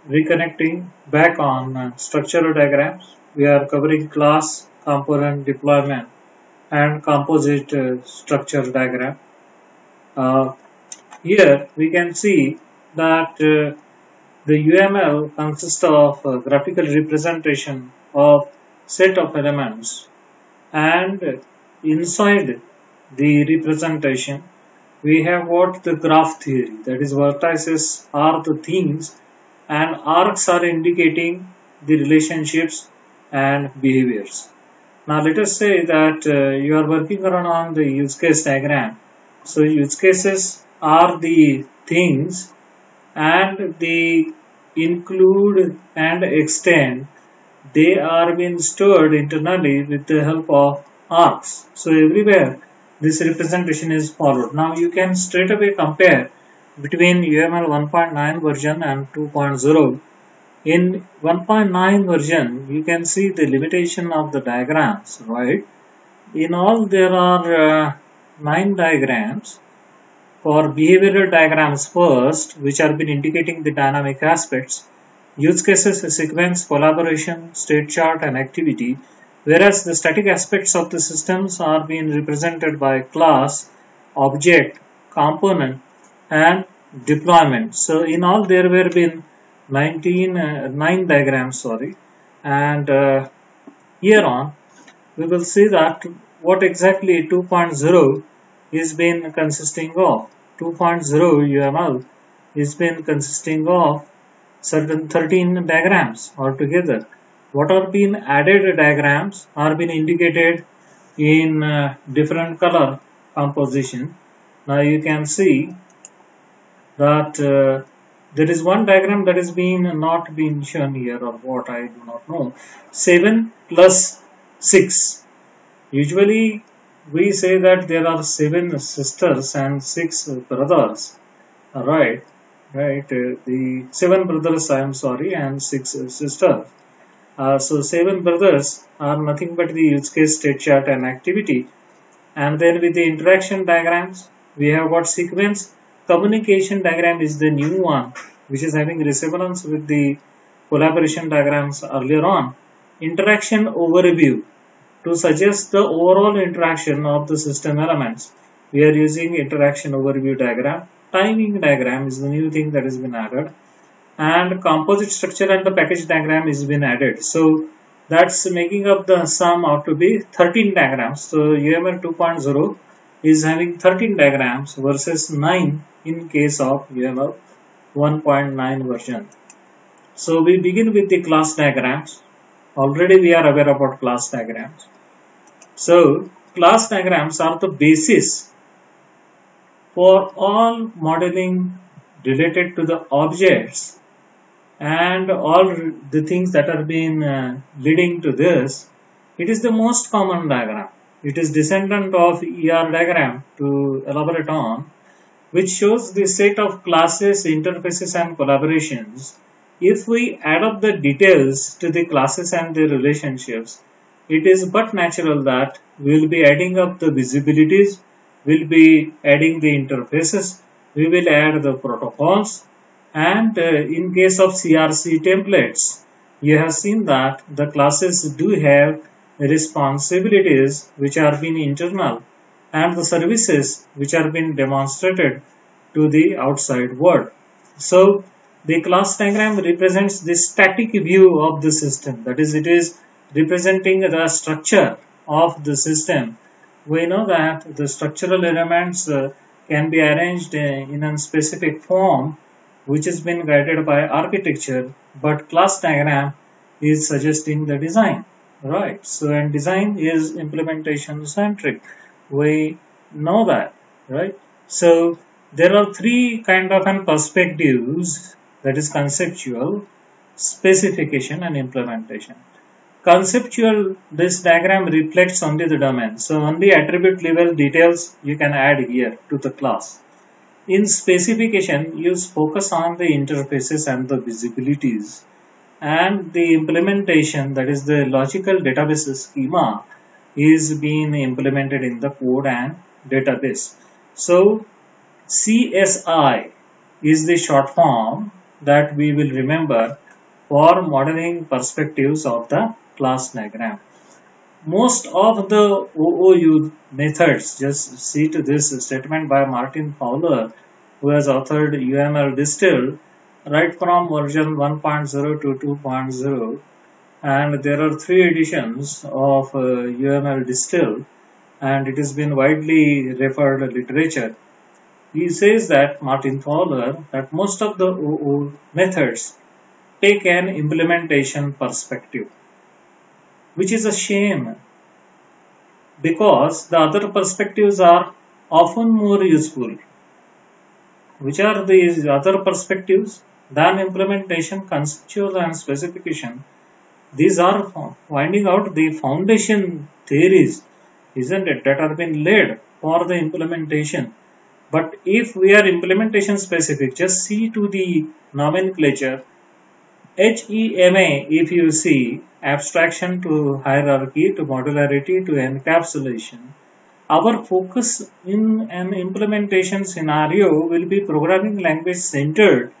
reconnecting back on structural diagrams. We are covering class, component deployment and composite structure diagram. Uh, Here we can see that the UML consists of a graphical representation of set of elements, and inside the representation we have what the graph theory, that is vertices are the things and arcs are indicating the relationships and behaviors. Now let us say that you are working on the use case diagram. So use cases are the things and the include and extend, they are being stored internally with the help of arcs. So everywhere this representation is followed. Now you can straight away compare between UML 1.9 version and 2.0. In 1.9 version, you can see the limitation of the diagrams, right? In all, there are 9 diagrams. For behavioral diagrams first, which are been indicating the dynamic aspects, use cases, sequence, collaboration, state chart, and activity, whereas the static aspects of the systems are being represented by class, object, component, and deployment. So in all, there were been 9 diagrams, and here on we will see that what exactly 2.0 is been consisting of. 2.0 UML is been consisting of certain 13 diagrams altogether. What are being added diagrams are being indicated in different color composition. Now you can see that there is one diagram that is not being shown here, or what, I do not know. 7 plus 6. Usually we say that there are 7 sisters and 6 brothers. Right. The 7 brothers, I am sorry, and 6 sisters. So 7 brothers are nothing but the use case, state chart, and activity. And then with the interaction diagrams, we have got sequence. Communication diagram is the new one, which is having resemblance with the collaboration diagrams earlier on. Interaction overview, to suggest the overall interaction of the system elements, we are using interaction overview diagram. Timing diagram is the new thing that has been added, and composite structure and the package diagram is been added. So that's making up the sum out to be 13 diagrams. So UML 2.0 is having 13 diagrams versus 9 in case of UML 1.9 version. So we begin with the class diagrams. Already we are aware about class diagrams. So class diagrams are the basis for all modeling related to the objects and all the things that are being leading to this. It is the most common diagram. It is descendant of ER diagram to elaborate on, which shows the set of classes, interfaces, and collaborations. If we add up the details to the classes and their relationships, it is but natural that we will be adding up the visibilities, we will be adding the interfaces, we will add the protocols, and in case of CRC templates, you have seen that the classes do have responsibilities which are being internal, and the services which are being demonstrated to the outside world. So the class diagram represents the static view of the system, that is, it is representing the structure of the system. We know that the structural elements can be arranged in a specific form which has been guided by architecture, but class diagram is suggesting the design. Right, so and design is implementation centric. We know that, right? So there are 3 kind of perspectives, that is conceptual, specification, and implementation. Conceptual, this diagram reflects only the domain. So only attribute level details you can add here to the class. In specification, you focus on the interfaces and the visibilities. And the implementation, that is the logical database schema, is being implemented in the code and database. So CSI is the short form, that we will remember for modeling perspectives of the class diagram. Most of the OOU methods, just see to this statement by Martin Fowler, who has authored UML Distilled right from version 1.0 to 2.0, and there are 3 editions of UML Distilled, and it has been widely referred literature. He says that, Martin Fowler, that most of the OO methods take an implementation perspective, which is a shame because the other perspectives are often more useful. Which are these other perspectives than implementation, conceptual and specification? These are finding out the foundation theories, isn't it, that are being laid for the implementation. But if we are implementation specific, just see to the nomenclature. HEMA, if you see, abstraction to hierarchy, to modularity, to encapsulation, our focus in an implementation scenario will be programming language centered,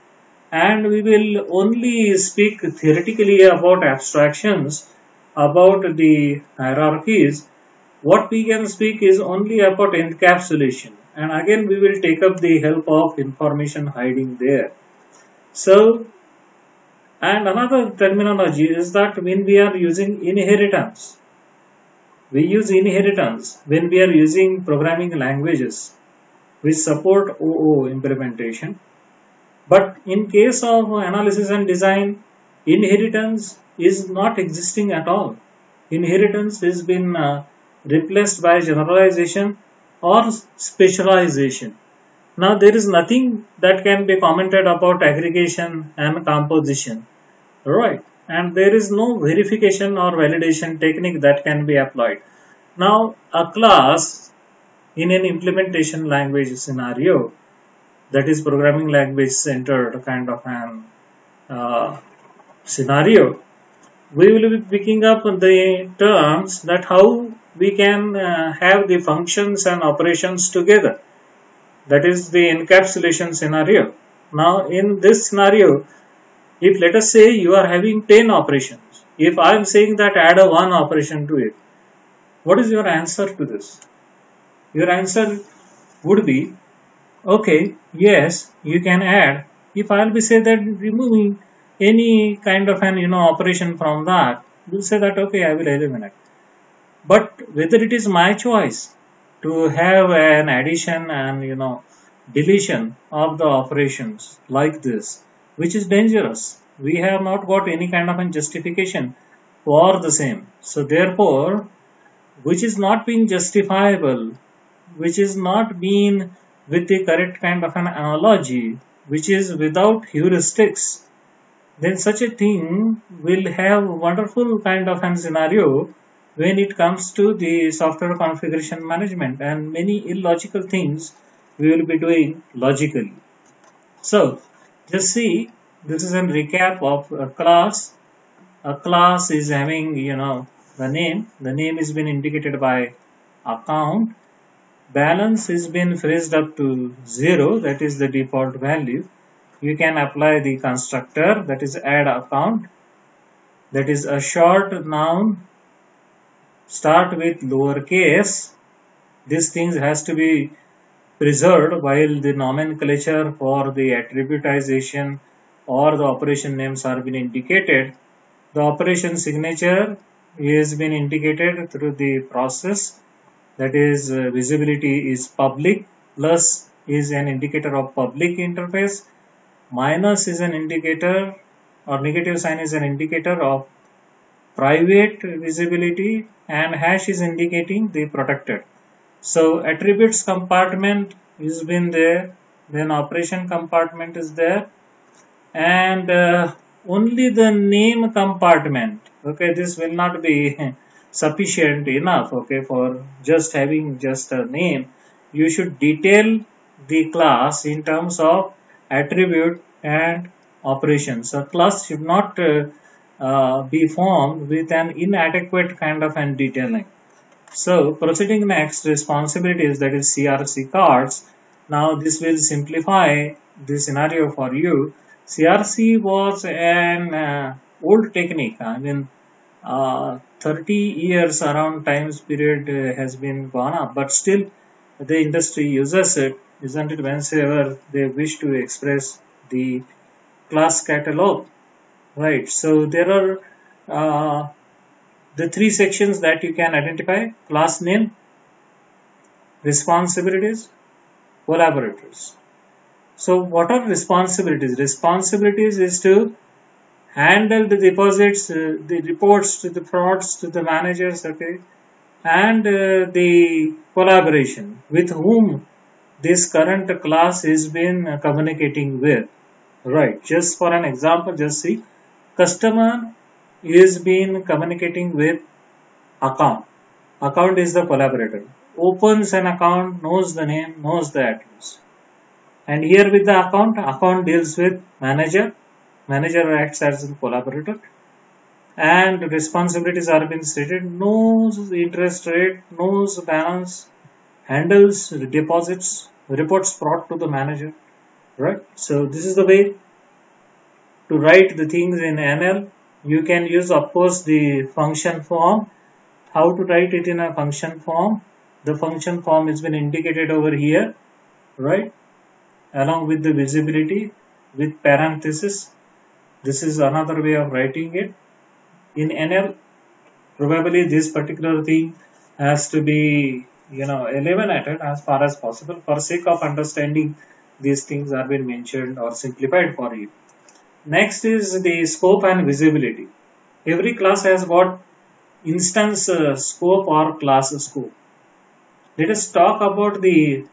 and we will only speak theoretically about abstractions, about the hierarchies. What we can speak is only about encapsulation, and again we will take up the help of information hiding there. So, and another terminology is that when we are using inheritance, we use inheritance when we are using programming languages which support OO implementation. But in case of analysis and design, inheritance is not existing at all. Inheritance has been replaced by generalization or specialization. Now there is nothing that can be commented about aggregation and composition, right? And there is no verification or validation technique that can be applied. Now a class in an implementation language scenario, that is programming language centered kind of an scenario, we will be picking up the terms that how we can have the functions and operations together. That is the encapsulation scenario. Now in this scenario, if let us say you are having 10 operations, if I am saying that add a 1 operation to it, what is your answer to this? Your answer would be, okay, yes, you can add. If I will be say that removing any kind of an operation from that, you will say that okay, I will eliminate. But whether it is my choice to have an addition and deletion of the operations like this, which is dangerous. We have not got any kind of a justification for the same. So therefore, which is not being justifiable, which is not being with the correct kind of an analogy, which is without heuristics, then such a thing will have wonderful kind of an scenario when it comes to the software configuration management, and many illogical things we will be doing logically. So just see, this is a recap of a class. A class is having the name is been indicated by account. Balance is been phrased up to 0, that is the default value. You can apply the constructor, that is add account, that is a short noun, start with lowercase. These things has to be preserved while the nomenclature for the attributization or the operation names are being indicated. The operation signature is been indicated through the process, that is visibility is public, plus is an indicator of public interface, minus is an indicator, or negative sign is an indicator of private visibility, and hash is indicating the protected. So attributes compartment is been there, then operation compartment is there, and only the name compartment. Okay, this will not be sufficient enough. Okay, for just having just a name, you should detail the class in terms of attribute and operations. So class should not be formed with an inadequate kind of an detailing. So proceeding next, responsibilities, that is CRC cards. Now this will simplify the scenario for you. CRC was an old technique. I mean, 30 years around times period has been gone up, but still the industry uses it, isn't it, whenever they wish to express the class catalog, right? So there are the three sections that you can identify: class name, responsibilities, collaborators. So what are responsibilities? Responsibilities is to handle the deposits, the reports to the frauds to the managers, okay, and the collaboration with whom this current class is been communicating with, right? Just for an example, just see, customer is been communicating with account. Account is the collaborator. Opens an account, knows the name, knows the address. And here with the account deals with manager. Manager acts as a collaborator. And responsibilities are being stated. Knows the interest rate, knows balance, handles deposits, reports fraud to the manager. Right? So this is the way to write the things in NL. You can use, of course, the function form. How to write it in a function form? The function form has been indicated over here, right? Along with the visibility with parenthesis. This is another way of writing it. In NL, probably this particular thing has to be, eliminated as far as possible. For sake of understanding, these things are been mentioned or simplified for you. Next is the scope and visibility. Every class has got instance scope or class scope. Let us talk about the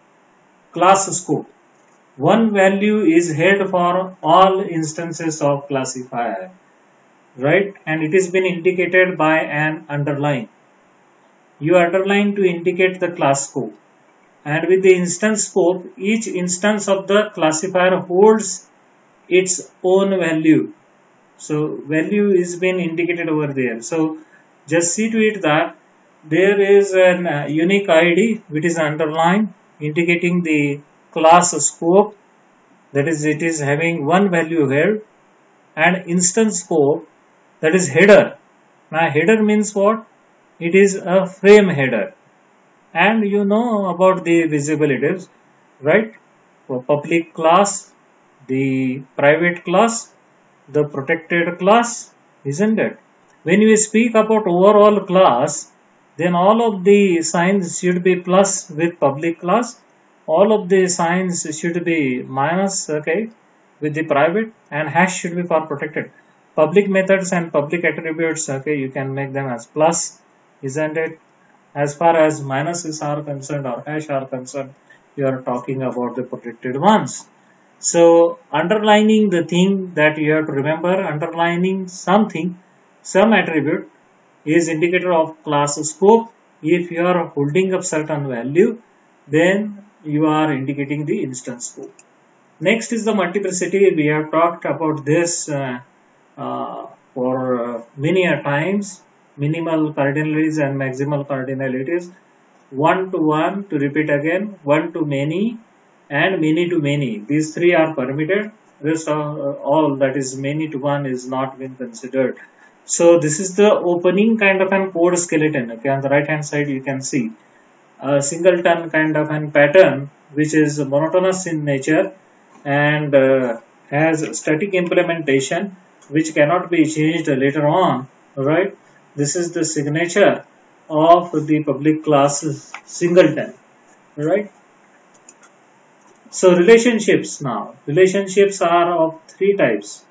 class scope. One value is held for all instances of classifier, right? And it has been indicated by an underline. You underline to indicate the class scope. And with the instance scope, each instance of the classifier holds its own value. So value is been indicated over there. So just see to it that there is an unique ID which is underlined indicating the class scope, that is it is having one value here, and instance scope, that is header. Now header means what? It is a frame header, and you know about the visibilities, right? For public class, the private class, the protected class, isn't it? When we speak about overall class, then all of the signs should be plus with public class. All of the signs should be minus, okay, with the private, and hash should be for protected. Public methods and public attributes, okay, you can make them as plus, isn't it? As far as minuses are concerned or hash are concerned, you are talking about the protected ones. So underlining the thing that you have to remember, underlining something, some attribute is indicator of class scope. If you are holding up certain value, then you are indicating the instance scope. Next is the multiplicity. We have talked about this for many a times. Minimal cardinalities and maximal cardinalities. One to one, to repeat again, one to many, and many to many. These three are permitted. Rest of all, that is many to one, is not been considered. So this is the opening kind of an code skeleton. Okay, on the right hand side you can see a singleton kind of an pattern which is monotonous in nature and has static implementation which cannot be changed later on, right? This is the signature of the public class singleton, right? So relationships now. Relationships are of three types.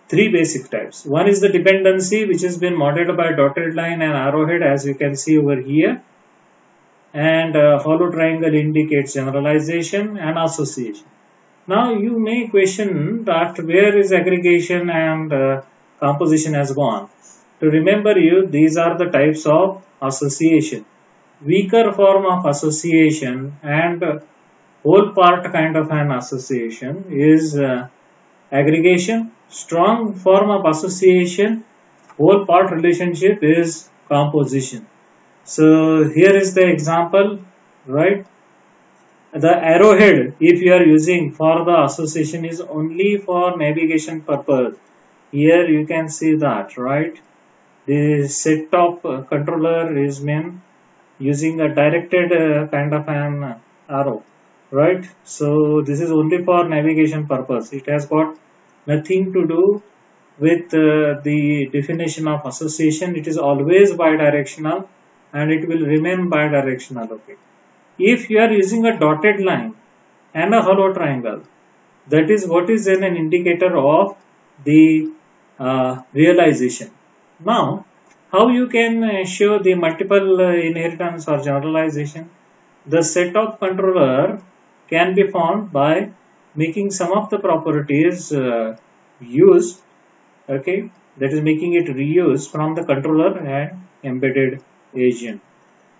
Three basic types. One is the dependency, which has been modeled by dotted line and arrowhead, as you can see over here. And hollow triangle indicates generalization and association. Now you may question that where is aggregation and composition has gone. To remember you, these are the types of association. Weaker form of association and whole part kind of an association is aggregation. Strong form of association, whole part relationship is composition. So here is the example, right? The arrowhead, if you are using for the association, is only for navigation purpose. Here you can see that, right? The set of controller is meant using a directed kind of an arrow, right? So this is only for navigation purpose. It has got nothing to do with the definition of association. It is always bidirectional and it will remain bidirectional. Okay. If you are using a dotted line and a hollow triangle, that is what is then an indicator of the realization. Now, how you can show the multiple inheritance or generalization? The set of controller can be found by making some of the properties used, okay, that is making it reuse from the controller and embedded agent.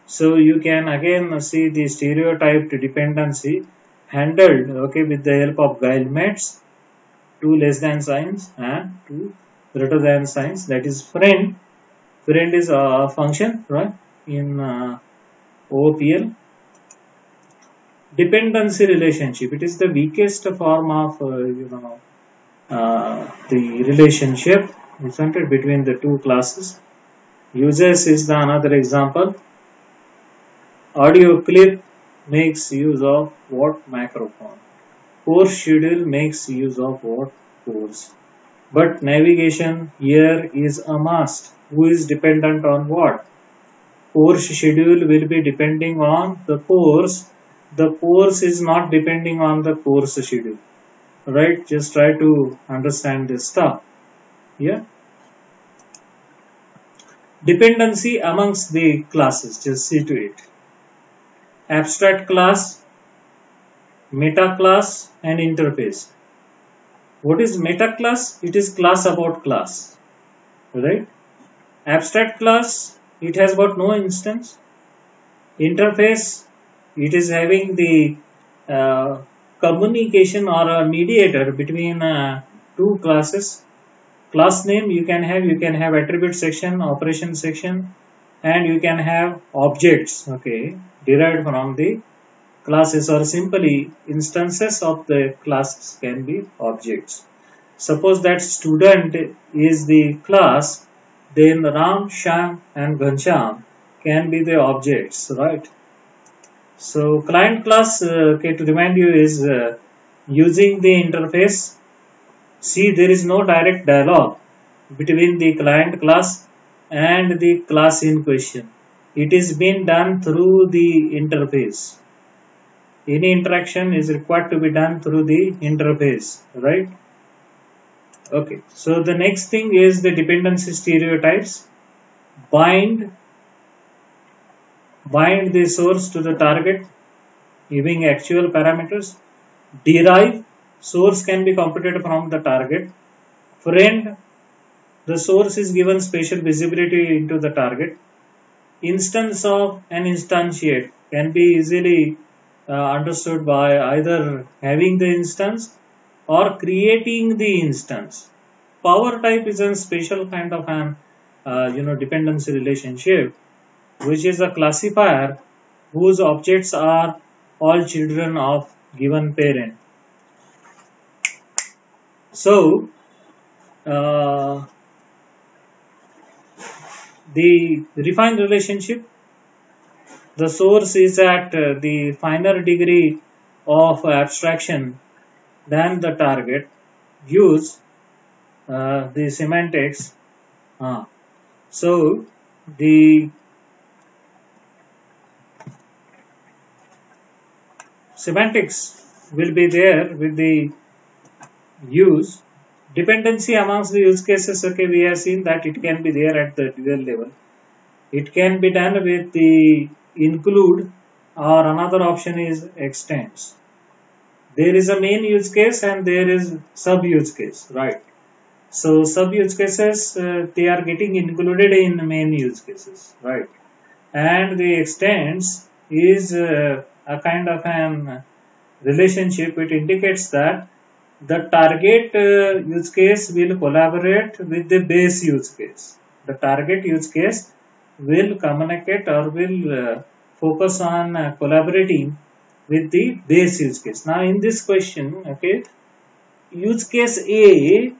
So you can again see the stereotyped dependency handled, okay, with the help of guillemets, two less than signs and two greater than signs. That is friend. Friend is a function, right, in OOPL. Dependency relationship. It is the weakest form of the relationship, isn't it, between the two classes. Users is the another example. Audio clip makes use of what microphone. Course schedule makes use of what course. But navigation here is a must. Who is dependent on what? Course schedule will be depending on the course. The course is not depending on the course schedule. Right? Just try to understand this stuff. Yeah. Dependency amongst the classes. Just see to it. Abstract class, meta class, and interface. What is meta class? It is class about class. Right? Abstract class, it has got no instance. Interface, it is having the communication or a mediator between two classes. Class name you can have attribute section, operation section, and you can have objects, okay, derived from the classes, or simply instances of the classes can be objects. Suppose that student is the class, then Ram, Shyam and Ghanshyam can be the objects, right? So client class, okay, to remind you, is using the interface. See, there is no direct dialogue between the client class and the class in question. It is being done through the interface. Any interaction is required to be done through the interface, right? Okay, so the next thing is the dependency stereotypes. Bind the source to the target giving actual parameters. Derive, source can be computed from the target. Friend, the source is given spatial visibility into the target. Instance of an instantiate can be easily understood by either having the instance or creating the instance. Power type is a special kind of an dependency relationship, which is a classifier whose objects are all children of given parent. So the refined relationship, the source is at the finer degree of abstraction than the target. Use the semantics. So the semantics will be there with the use. Dependency amongst the use cases, okay, we have seen that it can be there at the dual level. It can be done with the include, or another option is extends. There is a main use case and there is sub use case, right? So sub use cases, they are getting included in main use cases, right? And the extends is a kind of an relationship. It indicates that the target use case will collaborate with the base use case. The target use case will communicate or will focus on collaborating with the base use case. Now in this question, okay, use case A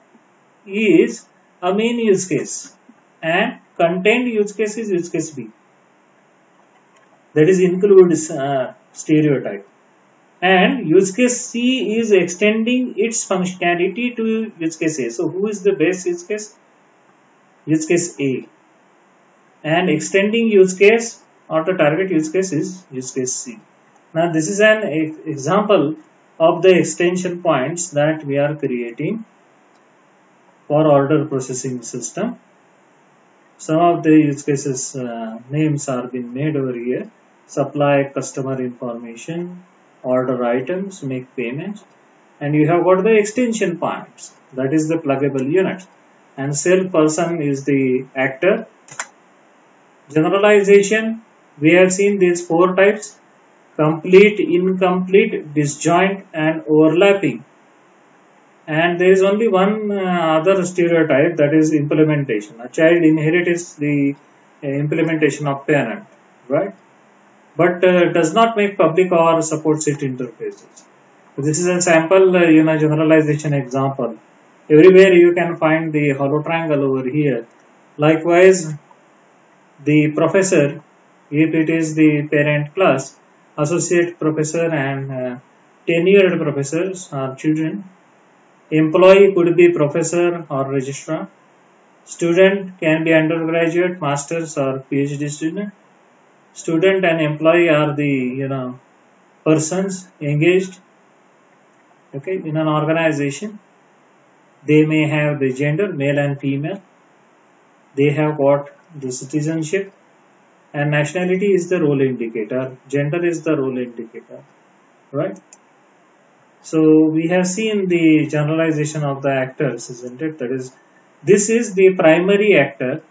is a main use case and contained use case is use case B. That is includes stereotype. And use case C is extending its functionality to use case A. So who is the base use case? Use case A. And extending use case or the target use case is use case C. Now this is an example of the extension points that we are creating for order processing system. Some of the use cases names are being made over here. Supply customer information, order items, make payments, and you have got the extension points, that is the pluggable units, and salesperson is the actor. Generalization, we have seen these 4 types: complete, incomplete, disjoint and overlapping. And there is only one other stereotype, that is implementation. A child inherits the implementation of parent, right? But does not make public or supports it interfaces. So this is a sample generalization example. Everywhere you can find the hollow triangle over here. Likewise, the professor, if it is the parent class, associate professor and tenured professors are children. Employee could be professor or registrar. Student can be undergraduate, masters or PhD student. Student and employee are the persons engaged, okay, in an organization. They may have the gender, male and female. They have got the citizenship, and nationality is the role indicator. Gender is the role indicator, right? So we have seen the generalization of the actors, isn't it? That is, this is the primary actor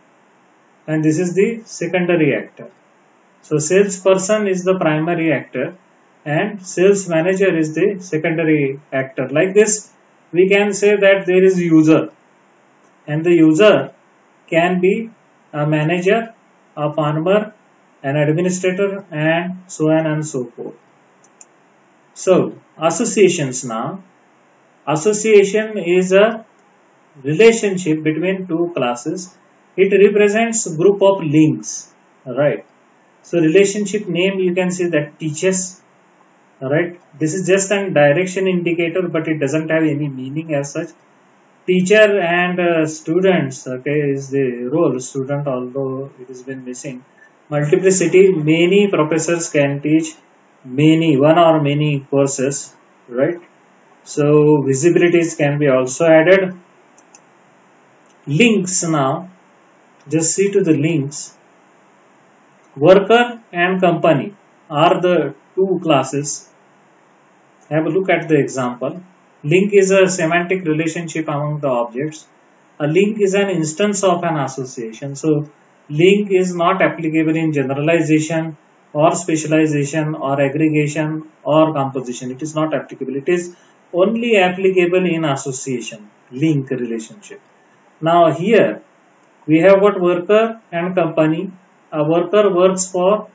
and this is the secondary actor. So salesperson is the primary actor and sales manager is the secondary actor. Like this, we can say that there is user, and the user can be a manager, a farmer, an administrator, and so on and so forth. So associations now. Association is a relationship between 2 classes. It represents a group of links, right? So relationship name, you can see that teaches, right? This is just a direction indicator, but it doesn't have any meaning as such. Teacher and students, okay, is the role student, although it has been missing. Multiplicity, many professors can teach one or many courses, right? So visibilities can be also added. Links now, just see to the links. Worker and company are the 2 classes. Have a look at the example. Link is a semantic relationship among the objects. A link is an instance of an association. So link is not applicable in generalization or specialization or aggregation or composition. It is not applicable. It is only applicable in association, link relationship. Now here we have got worker and company. A worker works for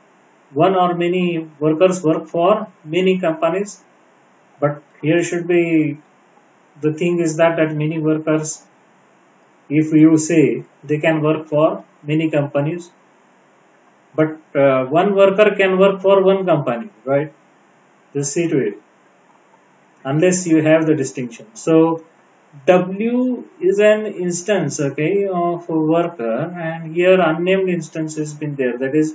one or many workers work for many companies, but here should be the thing is that many workers, if you say they can work for many companies, but one worker can work for one company, right? Just see to it, unless you have the distinction. So W is an instance, okay, of a worker, and here unnamed instance has been there, that is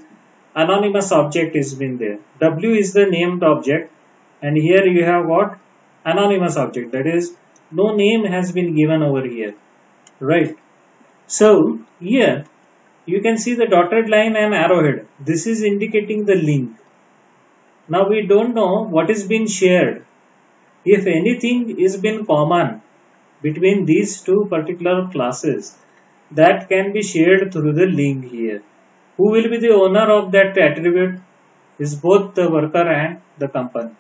anonymous object has been there. W is the named object, and here you have got anonymous object, that is no name has been given over here, right? So here you can see the dotted line and arrowhead. This is indicating the link. Now we don't know what is being shared. If anything is been common between these 2 particular classes, that can be shared through the link here. Who will be the owner of that attribute? Is both the worker and the company.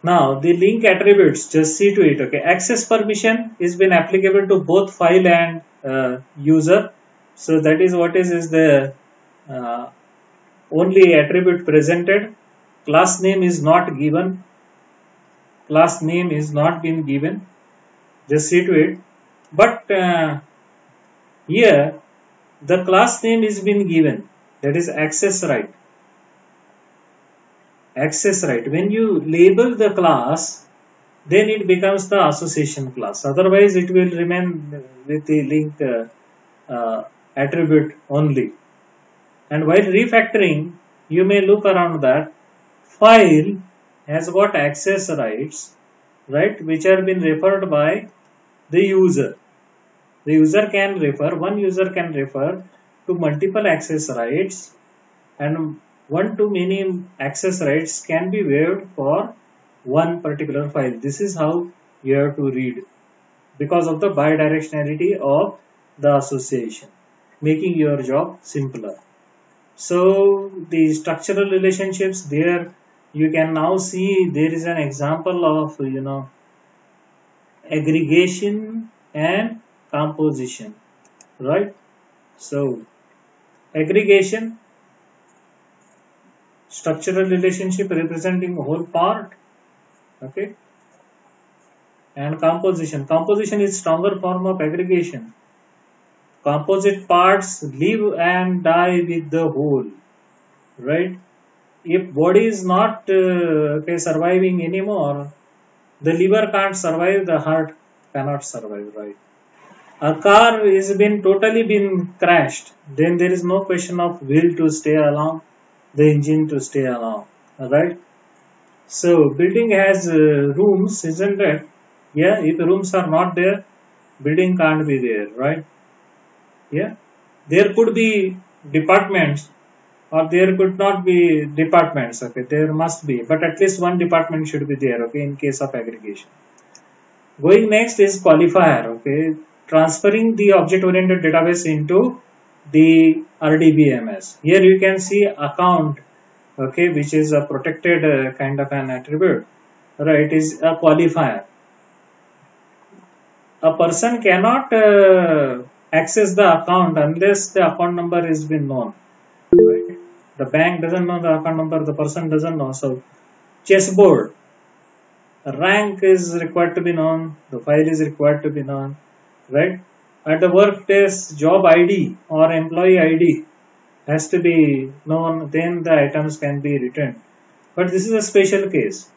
Now the link attributes, just see to it, okay. Access permission is been applicable to both file and user. So that is what is the only attribute presented. class name is not given, class name is not been given, just see to it. But here the class name is been given, that is access right. Access right. When you label the class, then it becomes the association class. Otherwise, it will remain with the linked attribute only. And while refactoring, you may look around that file has got access rights, right, which are been referred by the user. The user can refer, one user can refer to multiple access rights, and one to many access rights can be waived for one particular file. This is how you have to read, because of the bidirectionality of the association, making your job simpler. So the structural relationships there, you can now see there is an example of, aggregation and composition, right? So aggregation, structural relationship representing whole part, okay, and composition is stronger form of aggregation. Composite parts live and die with the whole, right? If body is not surviving anymore, the liver can't survive, the heart cannot survive, right? A car is totally been crashed, then there is no question of wheel to stay along, the engine to stay along, right? So building has rooms, isn't it? Yeah, if rooms are not there, building can't be there, right? Yeah, there could be departments, or there could not be departments, okay, there must be, but at least one department should be there, okay, in case of aggregation. Going next is qualifier, okay, transferring the object-oriented database into the RDBMS. Here you can see account, okay, which is a protected kind of an attribute, right, is a qualifier. A person cannot access the account unless the account number has been known, right? The bank doesn't know the account number, the person doesn't know. So chessboard, rank is required to be known, the file is required to be known, right? At the workplace, job ID or employee ID has to be known, then the items can be returned. But this is a special case,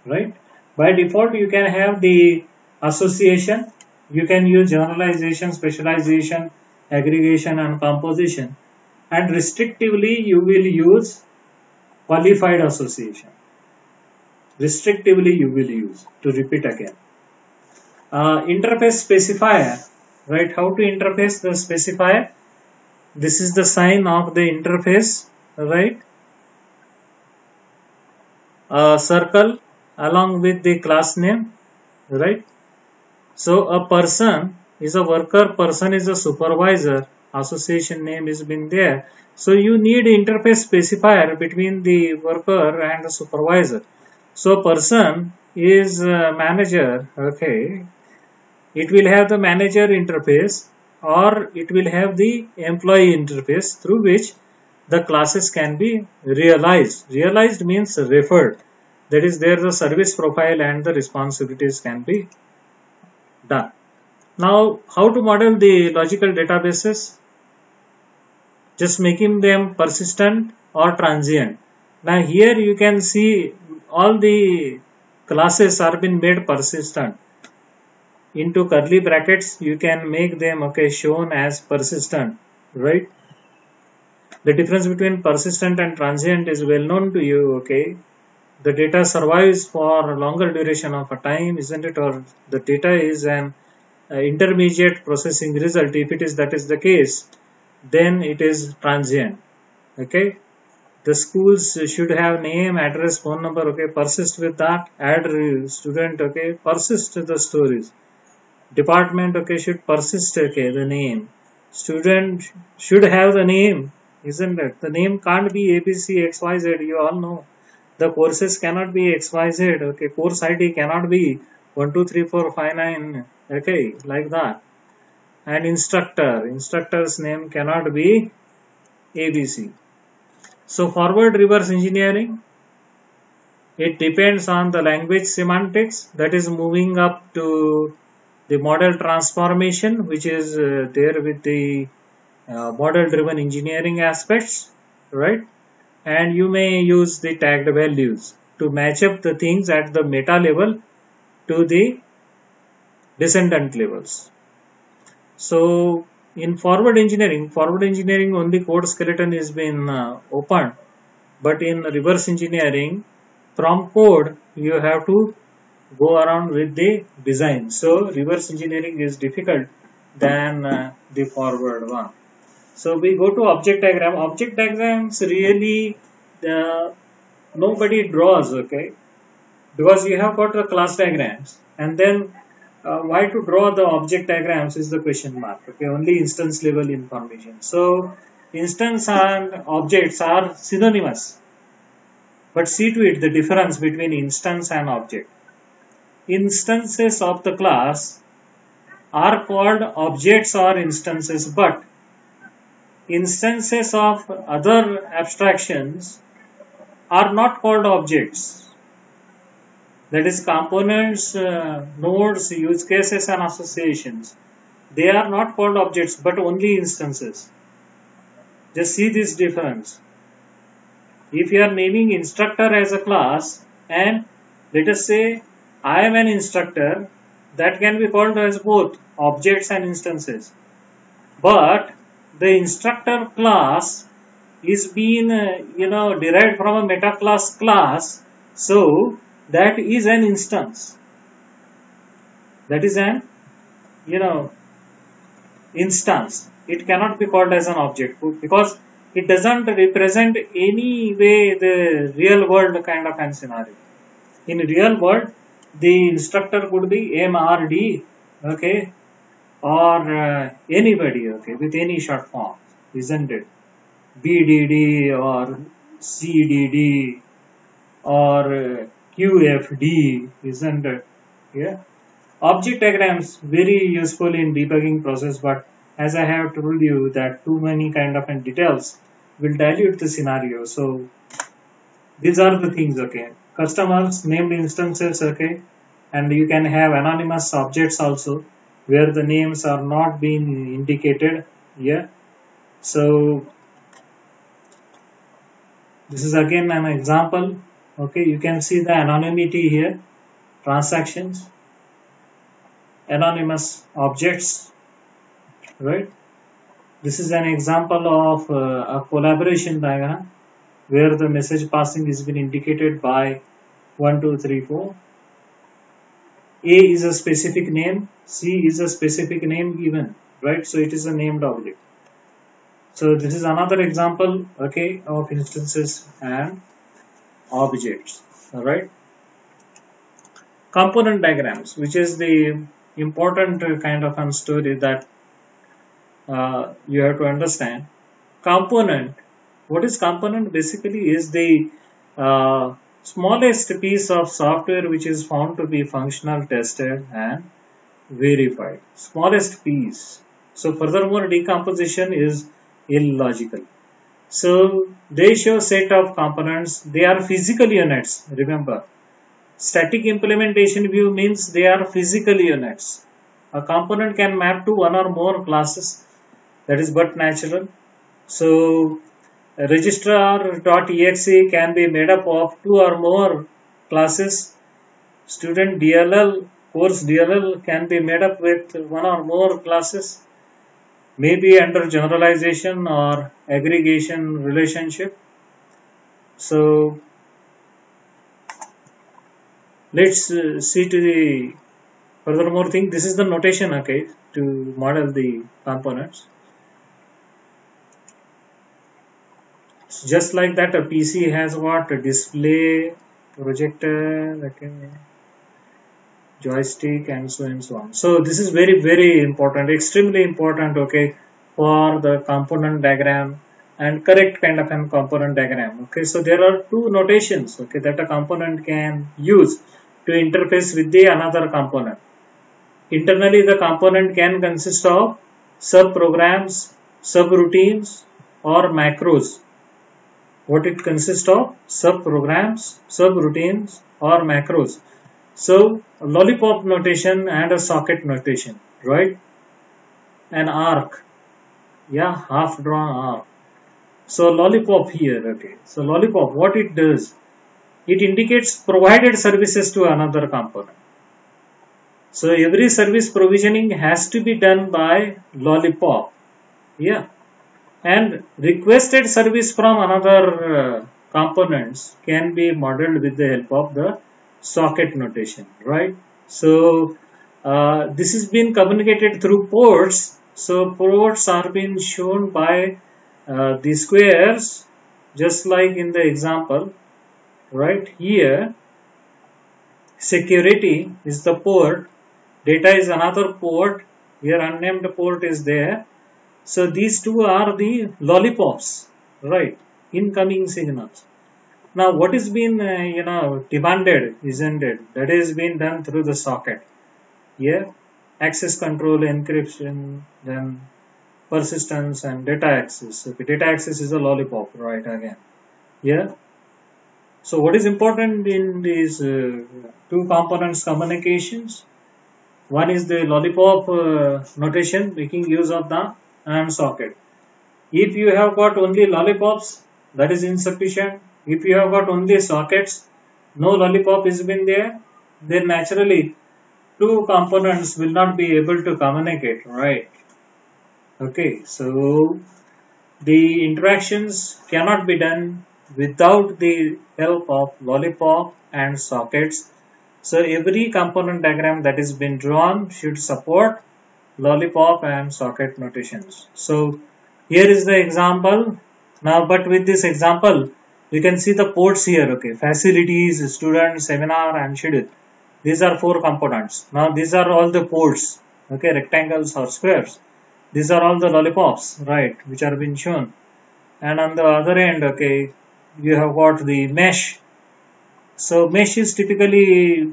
right? By default, you can have the association, you can use generalization, specialization, aggregation and composition, and restrictively you will use qualified association. Restrictively you will use, to repeat again. Interface specifier, right? How to interface the specifier? This is the sign of the interface, right? Circle along with the class name, right? So a person is a worker, person is a supervisor, association name is been there. So you need interface specifier between the worker and the supervisor. So person is a manager, okay, it will have the manager interface, or it will have the employee interface through which the classes can be realized. Realized means referred. That is, there the service profile and the responsibilities can be done. Now, how to model the logical databases? Just making them persistent or transient. Now here you can see all the classes are been made persistent. Into curly brackets, you can make them, okay, shown as persistent, right? The difference between persistent and transient is well known to you, okay? The data survives for a longer duration of a time, isn't it? Or the data is an intermediate processing result. If it is that is the case, then it is transient, okay? The schools should have name, address, phone number, okay? Persist with that. Add student, okay? Persist the stories. Department, okay, should persist, okay, the name. Student should have the name, isn't it? The name can't be ABC, XYZ, you all know. The courses cannot be XYZ, okay. Course ID cannot be 1, 2, 3, 4, 5, 9, okay, like that. And instructor's name cannot be ABC. So forward reverse engineering, It depends on the language semantics, that is moving up to the model transformation, which is there with the model driven engineering aspects, right? And you may use the tagged values to match up the things at the meta level to the descendant levels. So in forward engineering only code skeleton is been opened, but in reverse engineering, from code you have to go around with the design. So reverse engineering is difficult than the forward one. So we go to object diagram. Object diagrams really nobody draws, okay? Because you have got the class diagrams, and then why to draw the object diagrams is the question mark. Okay, only instance level information. So instance and objects are synonymous, but see to it the difference between instance and object. Instances of the class are called objects or instances, but instances of other abstractions are not called objects. That is components, nodes, use cases and associations. They are not called objects but only instances. Just see this difference. If you are naming instructor as a class and let us say I am an instructor, that can be called as both objects and instances. But the instructor class is being derived from a meta class, so that is an instance. That is an instance. It cannot be called as an object because it doesn't represent any way the real world kind of an scenario. In real world, the instructor could be MRD, okay, or anybody, okay, with any short form, isn't it? BDD or CDD or QFD, isn't it? Yeah. Object diagrams very useful in debugging process, but as I have told you that too many kind of details will dilute the scenario. So these are the things, okay. Customers named instances, okay, and you can have anonymous objects also where the names are not being indicated. Yeah. So this is again an example. Okay, you can see the anonymity here, transactions, anonymous objects, right? This is an example of a collaboration diagram where the message passing is been indicated by 1, 2, 3, 4. A is a specific name, C is a specific name given, right? So it is a named object. So this is another example, okay, of instances and objects. All right. Component diagrams, which is the important kind of story that you have to understand. Component. What is component? Basically, is the smallest piece of software which is found to be functional, tested, and verified. Smallest piece. So furthermore, decomposition is illogical. So they show set of components. They are physical units. Remember, static implementation view means they are physical units. A component can map to one or more classes. That is but natural. So registrar.exe can be made up of 2 or more classes. Student DLL, course DLL can be made up with 1 or more classes. Maybe under generalization or aggregation relationship. So let's see to the furthermore thing. This is the notation, okay, to model the components. So just like that, a PC has what? A display, projector, okay, joystick, and so on. So this is very, very important, extremely important, okay, for the component diagram and correct kind of an component diagram. Okay, so there are two notations, okay, that a component can use to interface with the another component. Internally, the component can consist of sub-programs, subroutines, or macros. what it consists of: sub-programs, sub-routines, or macros. So, a lollipop notation and a socket notation, right? An arc, yeah, half-drawn arc. So, lollipop here, okay. So, lollipop, what it does? It indicates provided services to another component. So, every service provisioning has to be done by lollipop, yeah. And requested service from another components can be modeled with the help of the socket notation, right? So this is being communicated through ports. So ports are being shown by the squares, just like in the example, right? Here security is the port, data is another port, here unnamed port is there. So these two are the lollipops, right? Incoming signals. Now what is being demanded, isn't it? That is being done through the socket. Here, access control, encryption, then persistence and data access. Okay, data access is a lollipop, right? Again, yeah. So what is important in these two components communications? One is the lollipop notation, making use of the AND socket. If you have got only lollipops, that is insufficient. If you have got only sockets, no lollipop is been there, then naturally two components will not be able to communicate, right? Okay, so the interactions cannot be done without the help of lollipop and sockets. So every component diagram that is been drawn should support lollipop and socket notations. So here is the example. Now, but with this example, you can see the ports here. Okay, facilities, student, seminar, and schedule. These are 4 components. Now, these are all the ports. Okay, rectangles or squares. These are all the lollipops, right, which are being shown. And on the other end, okay, you have got the mesh. So mesh is typically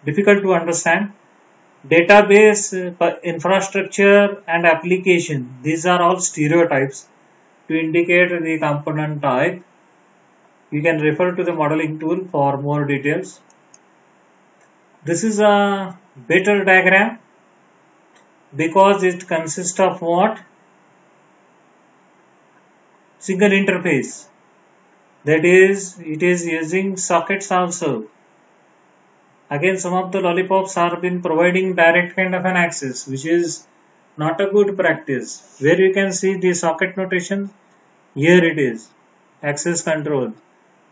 difficult to understand. Database, infrastructure and application, these are all stereotypes to indicate the component type. You can refer to the modeling tool for more details. This is a better diagram because it consists of what? Single interface. That is, it is using sockets also. Again, some of the lollipops are been providing direct kind of an access, which is not a good practice. Where you can see the socket notation, here it is, access control,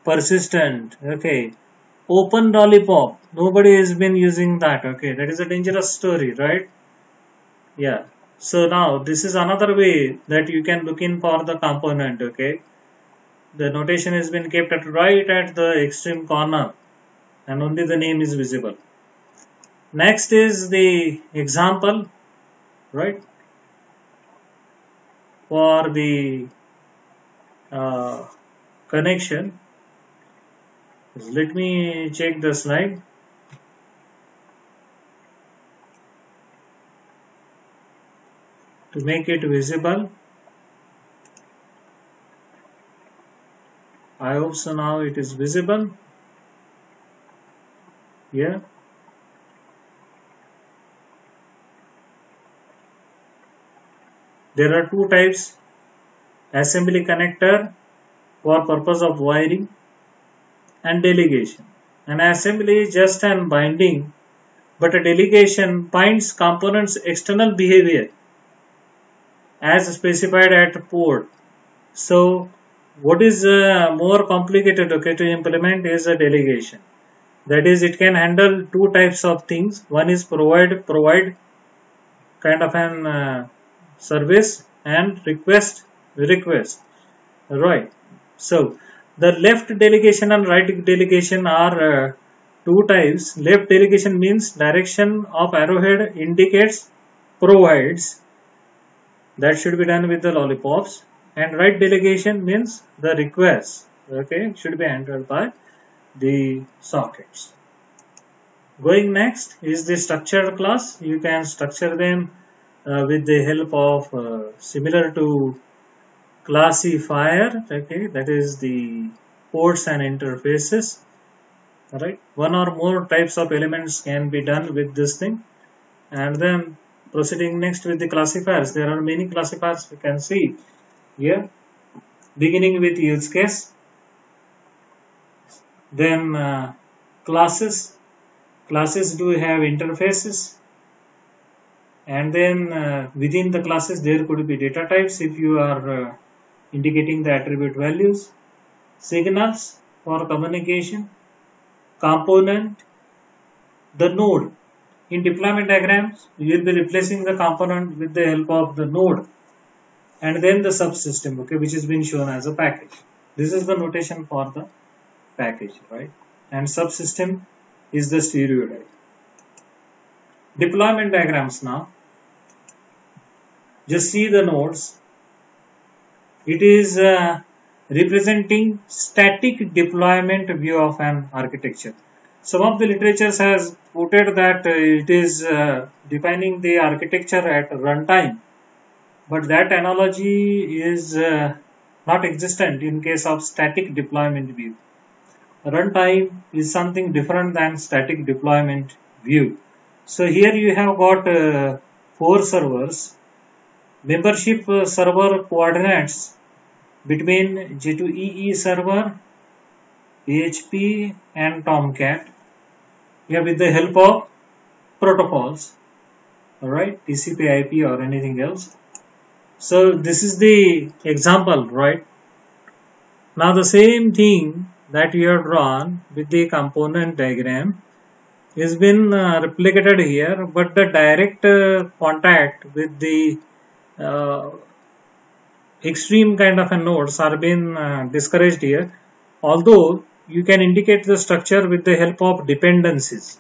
persistent, okay, open lollipop, nobody has been using that, okay, that is a dangerous story, right? Yeah, so now this is another way that you can look in for the component, okay. The notation has been kept right at the extreme corner and only the name is visible. Next is the example, right, for the connection. Let me check the slide. To make it visible, I hope so now it is visible. Yeah. There are 2 types: assembly connector for purpose of wiring and delegation. An assembly is just an binding, but a delegation binds components' external behavior as specified at port. So what is more complicated, okay, to implement is a delegation. That is, it can handle 2 types of things. One is provide kind of an service, and request. Right. So the left delegation and right delegation are 2 types. Left delegation means direction of arrowhead indicates provides. That should be done with the lollipops. And right delegation means the request, okay, should be handled by the sockets. Going next is the structured class. You can structure them with the help of similar to classifier, okay, that is the ports and interfaces. Alright, one or more types of elements can be done with this thing. And then proceeding next with the classifiers, there are many classifiers we can see here, beginning with use case, then classes do have interfaces, and then within the classes there could be data types if you are indicating the attribute values, signals for communication, component, the node. In deployment diagrams, you will be replacing the component with the help of the node, and then the subsystem, okay, which has been shown as a package. This is the notation for the package, right? And subsystem is the stereo diagram. Deployment diagrams now. Just see the nodes. It is representing static deployment view of an architecture. Some of the literatures has quoted that it is defining the architecture at runtime, but that analogy is not existent in case of static deployment view. Runtime is something different than static deployment view. So here you have got 4 servers, membership server coordinates between J2EE server, PHP and Tomcat, here with the help of protocols, alright, TCP IP or anything else. So this is the example, right? Now the same thing that you have drawn with the component diagram is been replicated here, but the direct contact with the extreme kind of a nodes are being discouraged here, although you can indicate the structure with the help of dependencies.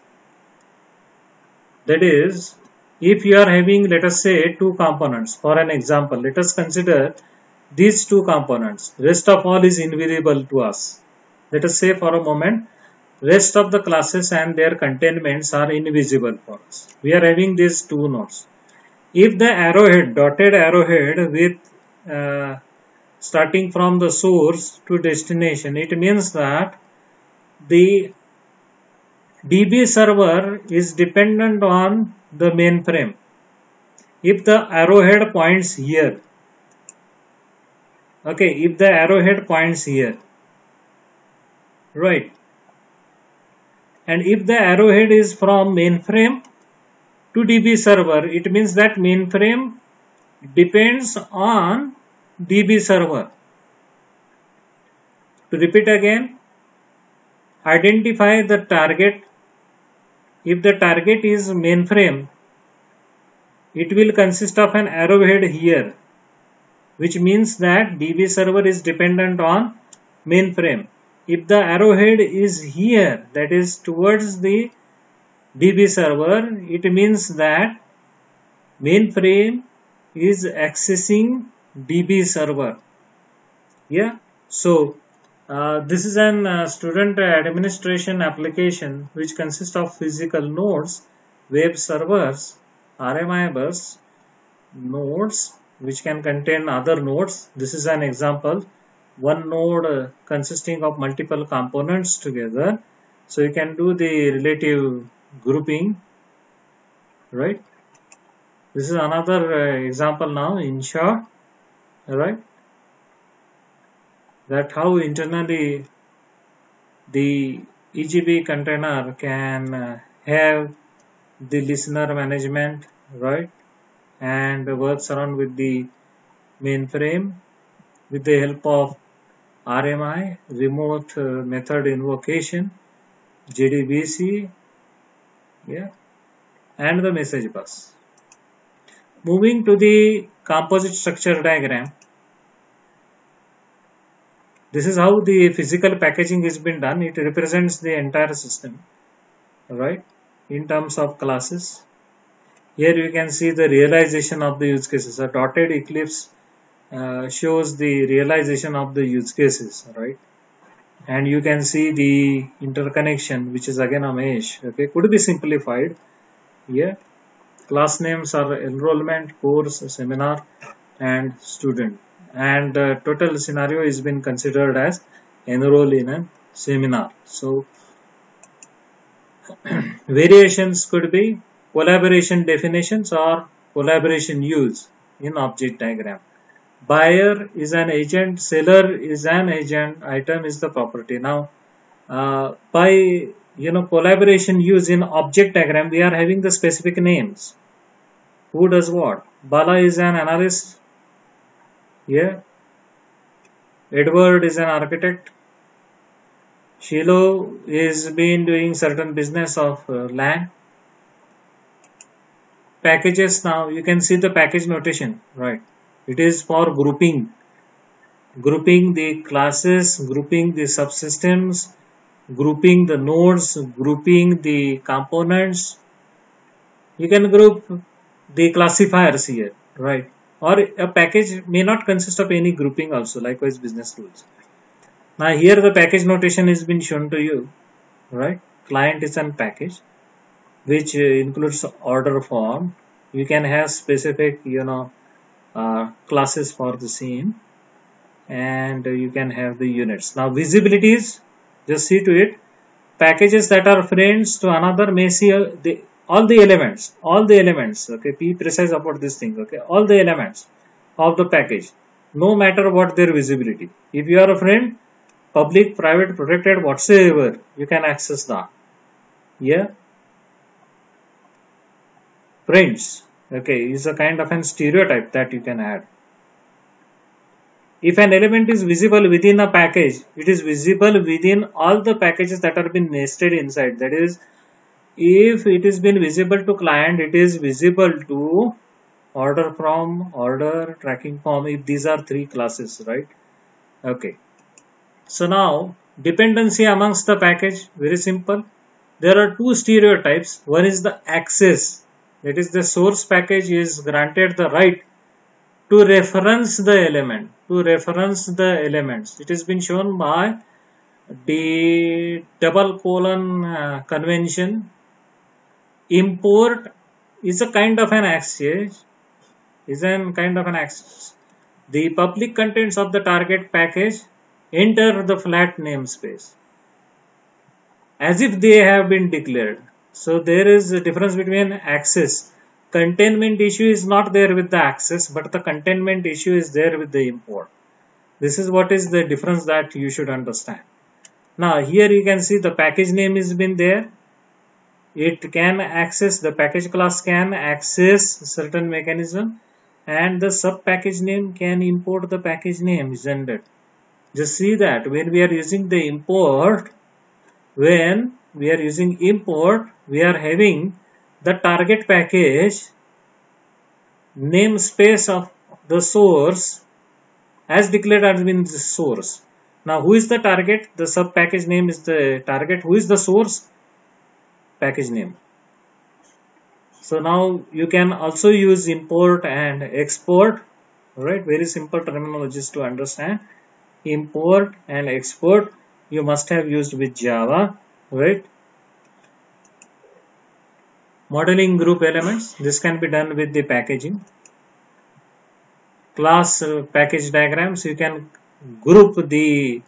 That is, if you are having, let us say, 2 components, for an example, let us consider these 2 components. Rest of all is invisible to us. Let us say for a moment, rest of the classes and their containments are invisible for us. We are having these 2 nodes. If the arrowhead, dotted arrowhead with starting from the source to destination, it means that the DB server is dependent on the mainframe. If the arrowhead points here, okay, if the arrowhead points here, right, and if the arrowhead is from mainframe to DB server, it means that mainframe depends on DB server. To repeat again, identify the target. If the target is mainframe, it will consist of an arrowhead here, which means that DB server is dependent on mainframe. If the arrowhead is here, that is towards the DB server, it means that mainframe is accessing DB server. Yeah, so this is an student administration application which consists of physical nodes, web servers, RMI bus, nodes which can contain other nodes. This is an example. One node consisting of multiple components together. So you can do the relative grouping, right? This is another example now in short, right? That how internally the EGB container can have the listener management, right, and works around with the mainframe with the help of RMI, remote method invocation, JDBC, yeah, and the message bus. Moving to the composite structure diagram. This is how the physical packaging has been done. It represents the entire system, right, in terms of classes. Here you can see the realization of the use cases. A dotted ellipse shows the realization of the use cases, right? And you can see the interconnection, which is again a mesh. Okay, could be simplified here. Class names are enrollment, course, seminar, and student. and the total scenario is been considered as enroll in a seminar. So variations could be collaboration definitions or collaboration use in object diagram. Buyer is an agent, seller is an agent, item is the property. Now by collaboration use in object diagram, we are having the specific names. Who does what? Bala is an analyst. Yeah. Edward is an architect. Shiloh is been doing certain business of land. Packages, now you can see the package notation, right? It is for grouping the classes, grouping the subsystems, grouping the nodes, grouping the components. You can group the classifiers here, right? Or a package may not consist of any grouping also, likewise business rules. Now here the package notation has been shown to you, right? Client is an package which includes order form. You can have specific, classes for the same, and you can have the units. Now visibilities, just see to it. Packages that are friends to another may see all the elements. Okay, be precise about this thing. Okay, all the elements of the package, no matter what their visibility. If you are a friend, public, private, protected, whatsoever, you can access that. Yeah. Friends, okay, is a kind of an stereotype that you can add. If an element is visible within a package, it is visible within all the packages that are been nested inside. That is, if it is been visible to client, it is visible to order from, order, tracking form, if these are three classes, right? Okay. So now, dependency amongst the package, very simple. There are two stereotypes. One is the access. That is, the source package is granted the right to reference the element, It has been shown by the double colon convention. Import is a kind of an access, The public contents of the target package enter the flat namespace as if they have been declared. So there is a difference between access. Containment issue is not there with the access, but the containment issue is there with the import. This is what is the difference that you should understand. Now here you can see the package name has been there. It can access, the package class can access certain mechanism, and the sub package name can import the package name, isn't it? Just see that when we are using the import, we are having the target package namespace of the source as declared as in the source. Now who is the target? The sub package name is the target. Who is the source? Package name. So now you can also use import and export, right? Very simple terminologies to understand. Import and export you must have used with Java, right? Modeling group elements, this can be done with the packaging. Class package diagrams, you can group the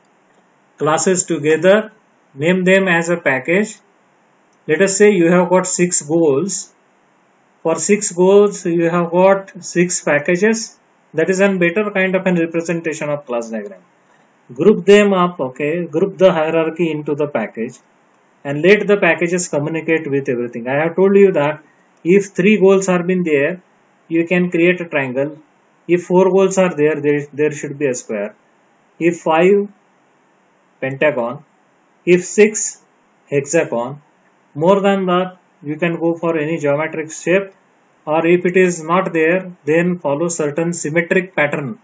classes together, name them as a package. Let us say you have got 6 goals. For 6 goals, you have got 6 packages. That is a better kind of a representation of class diagram. Group them up, okay, group the hierarchy into the package and let the packages communicate with everything. I have told you that if 3 goals are been there, you can create a triangle. If 4 goals are there, there should be a square. If 5, pentagon. If 6, hexagon. More than that, you can go for any geometric shape, or if it is not there, then follow certain symmetric pattern.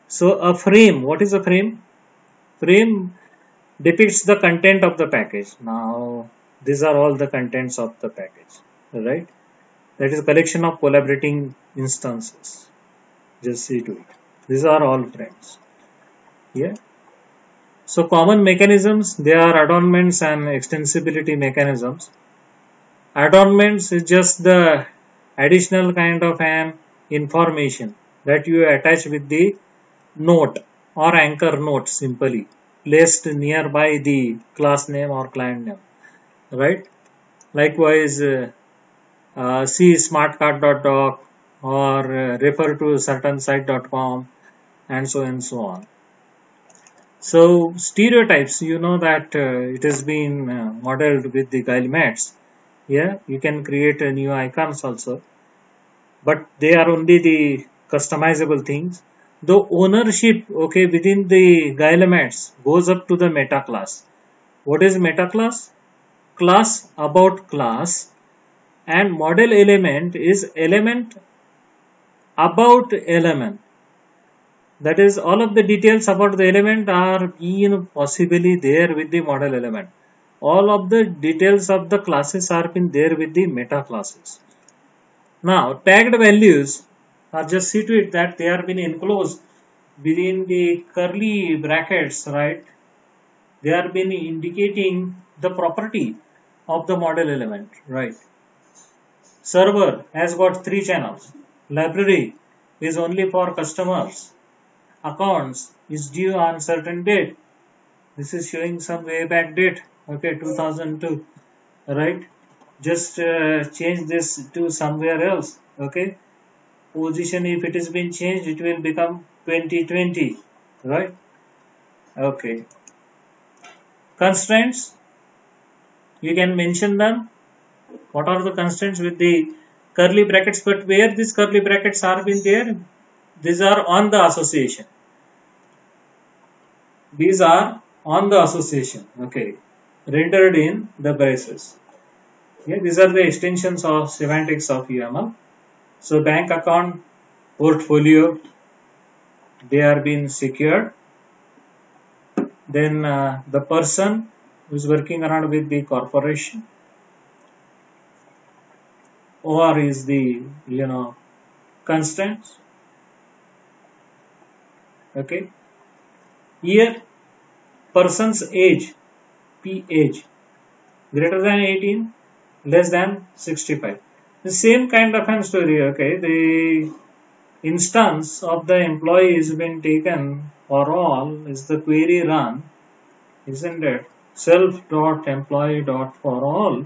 So a frame, what is a frame? Frame depicts the content of the package. Now these are all the contents of the package, right? That is a collection of collaborating instances. Just see to it. These are all frames. Yeah. So common mechanisms, they are adornments and extensibility mechanisms. Adornments is just the additional kind of an information that you attach with the note or anchor note simply placed nearby the class name or client name, right? Likewise, see smartcard.doc or refer to certain site.com and so on. So stereotypes, you know that it has been modeled with the guillemets. Yeah, you can create new icons also, but they are only the customizable things. The ownership, okay, within the guillemets goes up to the meta class. What is meta class? Class about class, and model element is element about element. That is, all of the details about the element are been possibly there with the model element. All of the details of the classes are been there with the meta classes. Now, tagged values are just see to it that they are been enclosed within the curly brackets, right? They are been indicating the property of the model element, right? Server has got 3 channels. Library is only for customers. Accounts is due on certain date. This is showing some way back date, okay, 2002, right? Just change this to somewhere else, okay? Position, if it has been changed, it will become 2020, right? Okay. Constraints, you can mention them. What are the constraints with the curly brackets? But where these curly brackets are been there, these are on the association. These are on the association, okay, rendered in the braces. Yeah, these are the extensions of semantics of UML. So bank account, portfolio, they are being secured. Then the person who is working around with the corporation, or is the constraints. Okay. Here person's age, P age, greater than 18, less than 65. The same kind of an story. Okay. The instance of the employee is been taken for all is the query run, isn't it? Self.employee.for all.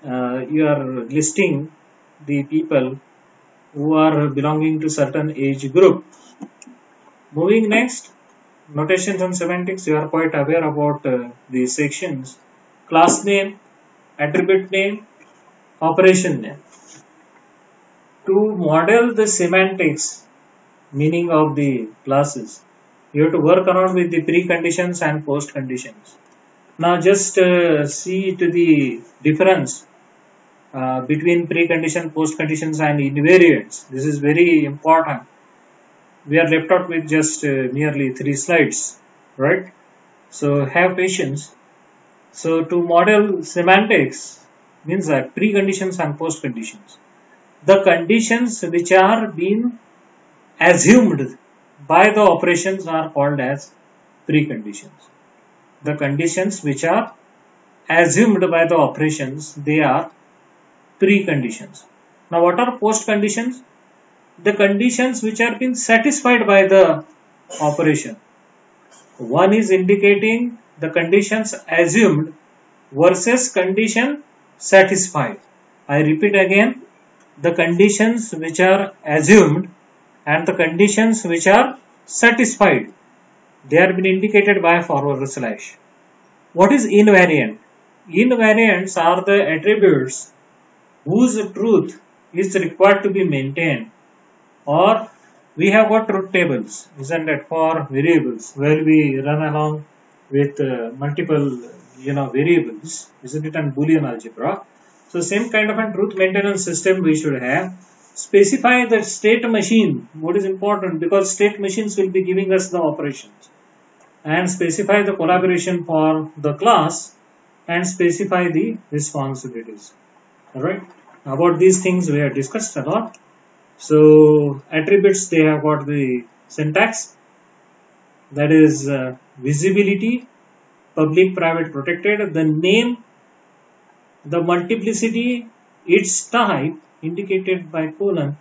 You are listing the people who are belonging to certain age group. Moving next, notations and semantics. You are quite aware about these sections. Class name, attribute name, operation name. To model the semantics, meaning of the classes, you have to work around with the preconditions and post conditions. Now just see to the difference between precondition, post conditions and invariants. This is very important. We are left out with just nearly 3 slides, right? So have patience. So to model semantics means that preconditions and post conditions. The conditions which are being assumed by the operations are called as preconditions. The conditions which are assumed by the operations, they are preconditions. Now what are post conditions? The conditions which are being satisfied by the operation. One is indicating the conditions assumed versus condition satisfied. I repeat again, the conditions which are assumed and the conditions which are satisfied, they are been indicated by forward slash. What is invariant? Invariants are the attributes whose truth is required to be maintained, or we have got truth tables, isn't it, for variables where we run along with multiple variables, isn't it, and Boolean algebra. So same kind of a truth maintenance system we should have. Specify the state machine. What is important, because state machines will be giving us the operations, and specify the collaboration for the class and specify the responsibilities. Alright, about these things we have discussed a lot. So attributes, they have got the syntax, that is visibility, public, private, protected, the name, the multiplicity, its type indicated by colon.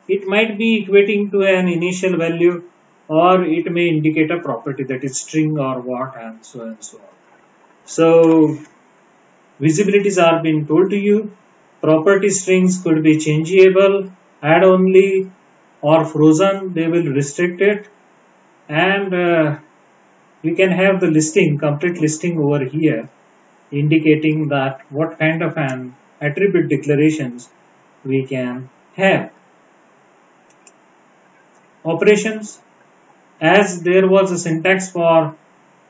It might be equating to an initial value or it may indicate a property, that is string or what, and so and so on. So visibilities are being told to you. Property strings could be changeable, add only, or frozen. They will restrict it, and we can have the listing, complete listing over here, indicating that what kind of an attribute declarations we can have. Operations, as there was a syntax for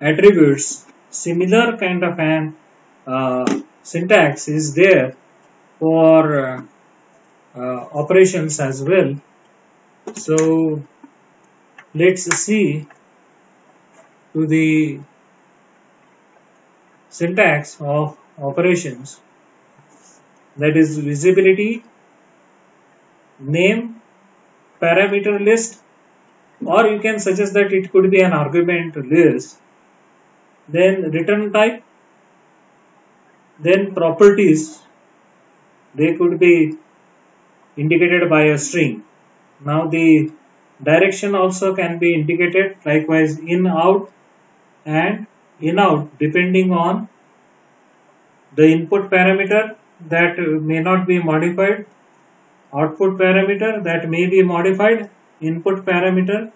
attributes, similar kind of an syntax is there for operations as well. So let's see to the syntax of operations, that is visibility, name, parameter list, or you can suggest that it could be an argument list, then return type, then properties, they could be indicated by a string. Now the direction also can be indicated, likewise in out and in out, depending on the input parameter that may not be modified, output parameter that may be modified, input parameter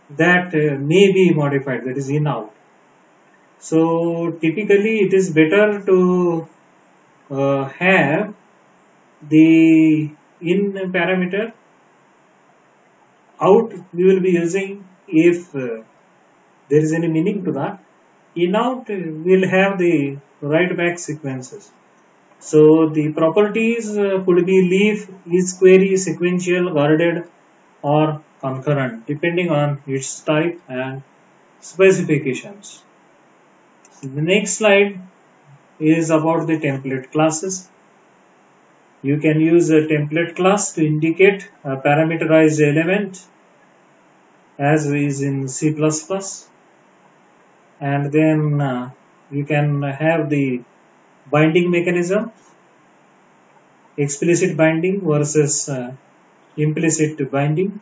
that may be modified, that is in out. So typically it is better to have the in parameter. Out we will be using if there is any meaning to that. In out will have the write back sequences. So the properties could be leaf, is query, sequential, guarded, or concurrent, depending on its type and specifications. So the next slide is about the template classes. You can use a template class to indicate a parameterized element, as is in C++, and then you can have the binding mechanism, explicit binding versus implicit binding.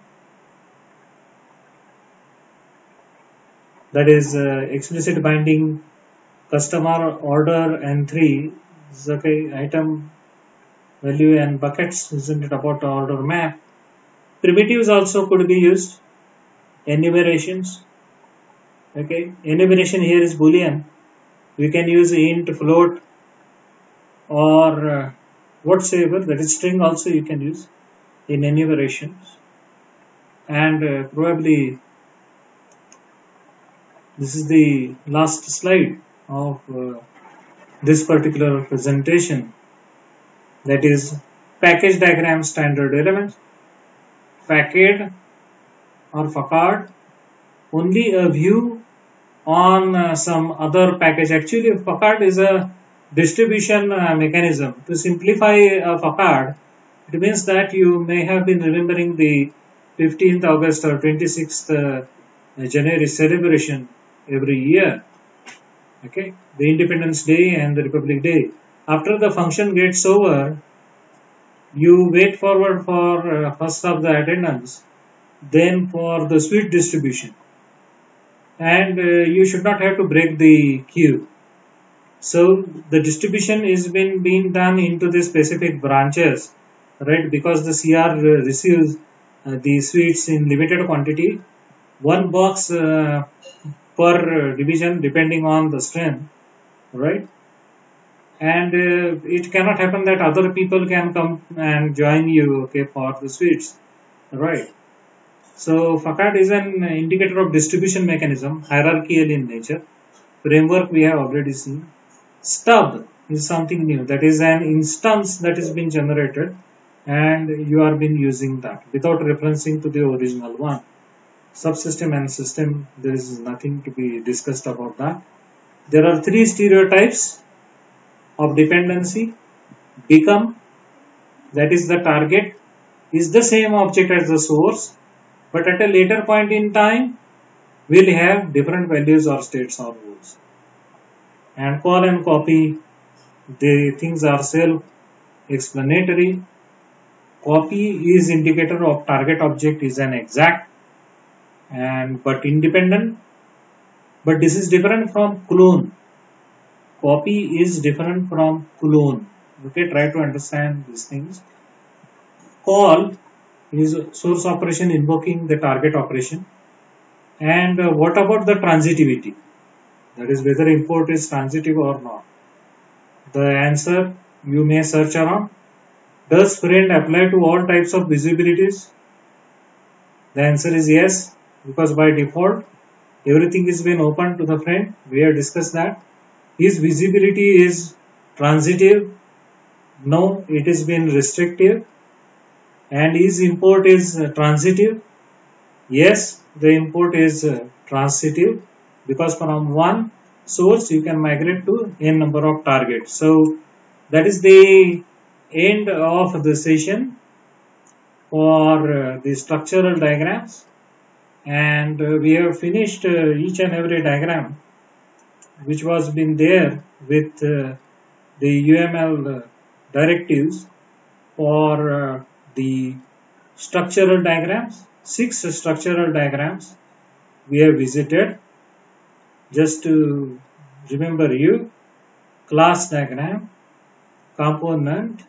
That is explicit binding, customer order N3 is okay, item value and buckets, isn't it about the order map. Primitives also could be used, enumerations. Okay, enumeration here is boolean. We can use int, float, or whatsoever, that is string also you can use in enumerations. And probably this is the last slide of this particular presentation, that is package diagram standard elements. Facade or facade, only a view on some other package. Actually, facade is a distribution mechanism. To simplify a facade, it means that you may have been remembering the 15th August or 26th January celebration every year. Okay, the Independence Day and the Republic Day. After the function gets over, you wait forward for first of the attendance, then for the sweet distribution, and you should not have to break the queue. So the distribution is being done into the specific branches, right? Because the CR receives the sweets in limited quantity, one box per division depending on the strength, right? And it cannot happen that other people can come and join you, okay, for the sweets, right? So facade is an indicator of distribution mechanism, hierarchical in nature. Framework we have already seen. Stub is something new, that is an instance that is being generated and you are been using that without referencing to the original one. Subsystem and system, there is nothing to be discussed about that. There are three stereotypes of dependency. Become, that is the target, is the same object as the source, but at a later point in time will have different values or states or rules. And call and copy, the things are self-explanatory. Copy is indicator of target object is an exact. and but independent. But this is different from clone. Copy is different from clone. Okay, try to understand these things. Call is source operation invoking the target operation. And what about the transitivity? That is whether import is transitive or not. The answer you may search around. Does friend apply to all types of visibilities? The answer is yes, because by default everything is been open to the friend. We have discussed that. His visibility is transitive. No, it is been restrictive. And his import is transitive. Yes, the import is transitive, because from one source you can migrate to n number of targets. So that is the end of the session for the structural diagrams, and we have finished each and every diagram which was been there with the UML directives for the structural diagrams. 6 structural diagrams we have visited. Just to remember you: class diagram, component,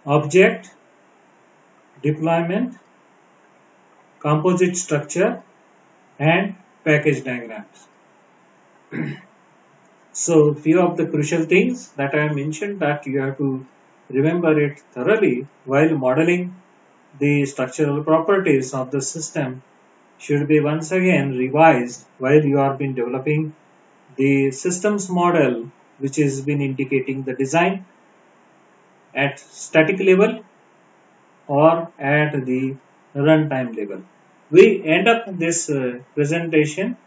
object, deployment, composite structure, and package diagrams. So few of the crucial things that I mentioned that you have to remember it thoroughly while modeling the structural properties of the system should be once again revised while you are been developing the systems model, which has been indicating the design at static level or at the runtime level. We end up this presentation